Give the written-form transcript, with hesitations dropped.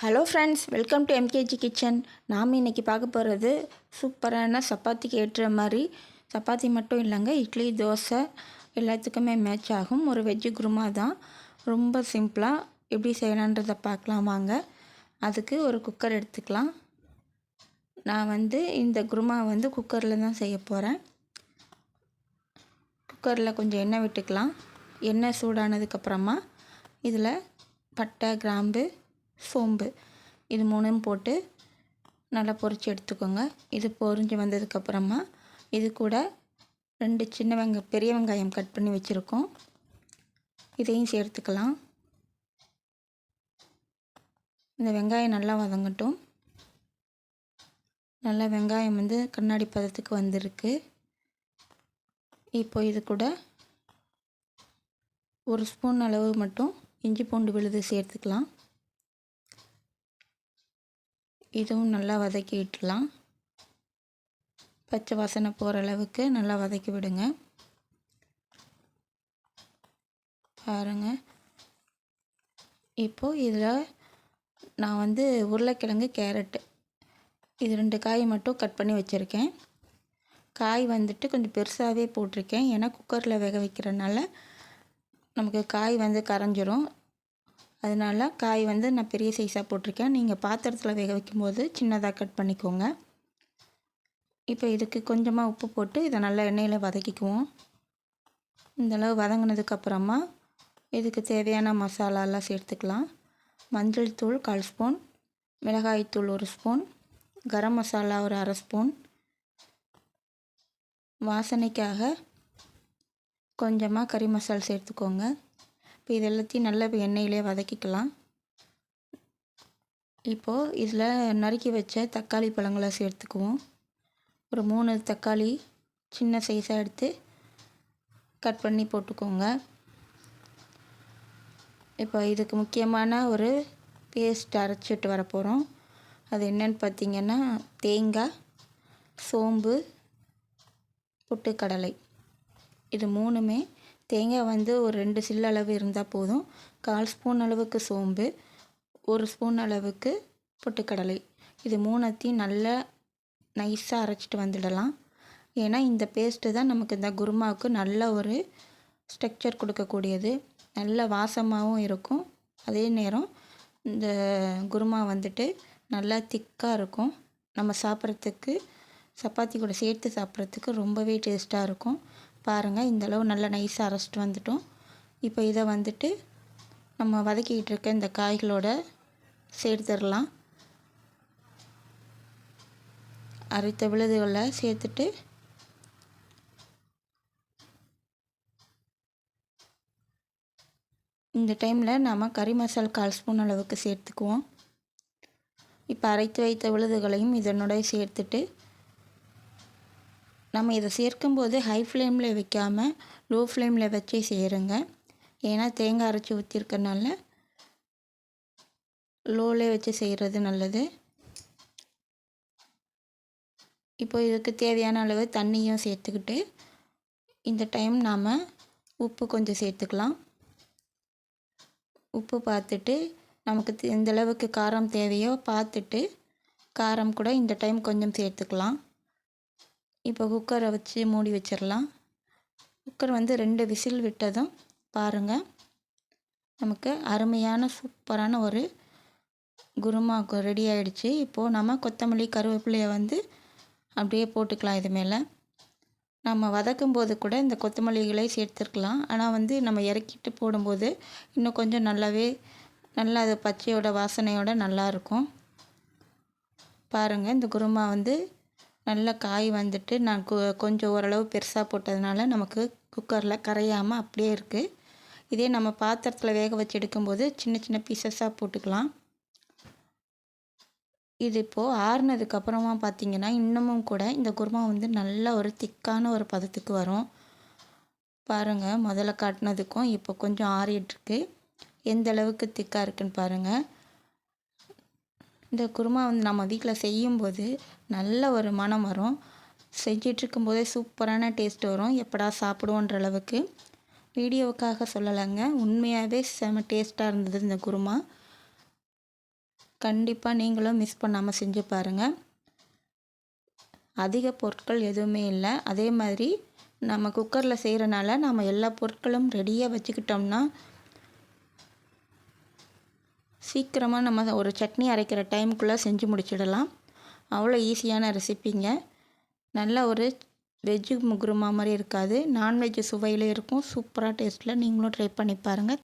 Hello friends, welcome to MKG kitchen. நாம் இன்றைக்கி பார்க்க போகிறது சூப்பரான சப்பாத்திக்கு ஏற்ற மாதிரி, சப்பாத்தி மட்டும் இல்லைங்க, இட்லி தோசை எல்லாத்துக்குமே மேட்ச் ஆகும் ஒரு வெஜ்ஜு குருமா தான். ரொம்ப சிம்பிளாக எப்படி செய்யலான்றதை பார்க்கலாம் வாங்க. அதுக்கு ஒரு குக்கர் எடுத்துக்கலாம். நான் இந்த குருமா குக்கரில் தான் செய்ய போகிறேன். குக்கரில் கொஞ்சம் எண்ணெய் விட்டுக்கலாம். எண்ணெய் சூடானதுக்கப்புறமா இதில் பட்டை, கிராம்பு, சோம்பு இது மூணும் போட்டு நல்லா பொரித்து எடுத்துக்கோங்க. இது பொரிஞ்சு வந்ததுக்கப்புறமா இது கூட 2 பெரிய வெங்காயம் கட் பண்ணி வச்சுருக்கோம், இதையும் சேர்த்துக்கலாம். இந்த வெங்காயம் நல்லா வதங்கட்டும். நல்லா வெங்காயம் கண்ணாடி பதத்துக்கு வந்திருக்கு. இப்போ இது கூட 1 ஸ்பூன் அளவு மட்டும் இஞ்சி பூண்டு விழுது சேர்த்துக்கலாம். இதுவும் நல்லா வதக்கி விட்டுலாம். பச்சை வாசனை போகிற அளவுக்கு நல்லா வதக்கி விடுங்க. பாருங்கள், இப்போது இதில் நான் உருளைக்கிழங்கு, கேரட்டு இது 2 காய் மட்டும் கட் பண்ணி வச்சுருக்கேன். காய் கொஞ்சம் பெருசாகவே போட்டிருக்கேன். ஏன்னா குக்கரில் வேக வைக்கிறனால நமக்கு காய் கரைஞ்சிரும். அதனால் காய் நான் பெரிய சைஸாக போட்டிருக்கேன். நீங்கள் பாத்திரத்தில் வேக வைக்கும்போது சின்னதாக கட் பண்ணிக்கோங்க. இப்போ இதுக்கு கொஞ்சமாக உப்பு போட்டு இதை நல்லா எண்ணெயில் வதக்கிக்குவோம். இந்தளவு வதங்கினதுக்கப்புறமா இதுக்கு தேவையான மசாலாலாம் சேர்த்துக்கலாம். மஞ்சள் தூள் 1/4 ஸ்பூன், மிளகாய்த்தூள் 1 ஸ்பூன், கரம் மசாலா ஒரு 1/2 ஸ்பூன், வாசனைக்காக கொஞ்சமாக கறி மசாலா சேர்த்துக்கோங்க. இப்போ இது எல்லாத்தையும் நல்லா எண்ணெயிலே வதக்கிக்கலாம். இப்போது இதில் நறுக்கி வச்ச தக்காளி பழங்களை சேர்த்துக்குவோம். ஒரு 3 தக்காளி சின்ன சைஸாக எடுத்து கட் பண்ணி போட்டுக்கோங்க. இப்போ இதுக்கு முக்கியமான ஒரு பேஸ்ட் அரைச்சிட்டு வரப்போகிறோம். அது என்னன்னு பார்த்திங்கன்னா, தேங்காய், சோம்பு, பொட்டுக்கடலை இது 3மே. தேங்காய் ஒரு 2 சில்லு அளவு இருந்தால் போதும். 1/4 ஸ்பூன் அளவுக்கு சோம்பு, 1 ஸ்பூன் அளவுக்கு பொட்டுக்கடலை இது 3த்தையும் நல்லா நைஸாக அரைச்சிட்டு வந்துடலாம். ஏன்னா இந்த பேஸ்ட்டு தான் நமக்கு இந்த குருமாவுக்கு நல்ல ஒரு ஸ்ட்ரக்சர் கொடுக்கக்கூடியது. நல்ல வாசமாகவும் இருக்கும். அதே நேரம் இந்த குருமா நல்லா திக்காக இருக்கும். நம்ம சாப்பிட்றதுக்கு சப்பாத்தி கூட சேர்த்து சாப்பிட்றதுக்கு ரொம்பவே டேஸ்ட்டாக இருக்கும். பாருங்கள், இந்தளவு நல்லா நைஸாக அரைச்சிட்டு வந்துட்டோம். இப்போ இதை நம்ம வதக்கிக்கிட்டு இருக்க இந்த காய்களோட சேர்த்துடலாம். அரைத்த விழுதுகளை சேர்த்துட்டு இந்த டைமில் நாம் கறி மசாலா 1/4 ஸ்பூன் அளவுக்கு சேர்த்துக்குவோம். இப்போ அரைத்து வைத்த விழுதுகளையும் இதனோட சேர்த்துட்டு நம்ம இதை சேர்க்கும்போது ஹை ஃப்ளேமில் வைக்காமல் லோ ஃப்ளேமில் வச்சே செய்கிறேங்க. ஏன்னா தேங்காய் அரைச்சி ஊற்றிருக்கனால லோலே வச்சு செய்கிறது நல்லது. இப்போ இதுக்கு தேவையான அளவு தண்ணியும் சேர்த்துக்கிட்டு இந்த டைம் நாம் உப்பு கொஞ்சம் சேர்த்துக்கலாம். உப்பு பார்த்துட்டு நமக்கு எந்த அளவுக்கு காரம் தேவையோ பார்த்துட்டு காரம் கூட இந்த டைம் கொஞ்சம் சேர்த்துக்கலாம். இப்போ குக்கரை வச்சு மூடி வச்சிடலாம். குக்கர் 2 விசில் விட்டதும் பாருங்கள், நமக்கு அருமையான சூப்பரான ஒரு குருமா ரெடி ஆகிடுச்சு. இப்போது நம்ம கொத்தமல்லி, கருவேப்பிலையை அப்படியே போட்டுக்கலாம். இது மேலே நம்ம வதக்கும் போது கூட இந்த கொத்தமல்லிகளை சேர்த்துருக்கலாம். ஆனால் நம்ம இறக்கிட்டு போடும்போது இன்னும் கொஞ்சம் நல்லா அது பச்சையோட வாசனையோட நல்லாயிருக்கும். பாருங்கள், இந்த குருமா நல்ல காய் நான் கொஞ்சம் ஓரளவு பெருசாக போட்டதுனால நமக்கு குக்கரில் கரையாமல் அப்படியே இருக்குது. இதே நம்ம பாத்திரத்தில் வேக வச்சு எடுக்கும்போது சின்ன சின்ன பீசஸாக போட்டுக்கலாம். இது இப்போது ஆறுனதுக்கப்புறமா பார்த்திங்கன்னா இன்னமும் கூட இந்த குருமா நல்ல ஒரு திக்கான ஒரு பதத்துக்கு வரும். பாருங்கள், முதல்ல காட்டினதுக்கும் இப்போ கொஞ்சம் ஆறிட்டுருக்கு. எந்த அளவுக்கு திக்காக இருக்குன்னு பாருங்கள். இந்த குருமா நம்ம வீட்டில் செய்யும்போது நல்ல ஒரு மனம் வரும். செஞ்சிட்ருக்கும்போதே சூப்பரான டேஸ்ட் வரும். எப்படா சாப்பிடுவோன்ற அளவுக்கு. வீடியோவுக்காக சொல்லலைங்க, உண்மையாகவே செம டேஸ்ட்டாக இருந்தது இந்த குருமா. கண்டிப்பாக நீங்களும் மிஸ் பண்ணாமல் செஞ்சு பாருங்கள். அதிக பொருட்கள் எதுவுமே இல்லை. அதே மாதிரி நம்ம குக்கரில் செய்கிறனால நம்ம எல்லா பொருட்களும் ரெடியாக வச்சுக்கிட்டோம்னா சீக்கிரமாக நம்ம ஒரு சட்னி அரைக்கிற டைமுக்குள்ளே செஞ்சு முடிச்சிடலாம். அவ்வளோ ஈஸியான ரெசிப்பிங்க. நல்ல ஒரு வெஜ்ஜு குருமா மாதிரி இருக்காது, நான்வெஜ் சுவையில் இருக்கும். சூப்பராக டேஸ்ட்டில் நீங்களும் ட்ரை பண்ணி பாருங்கள்.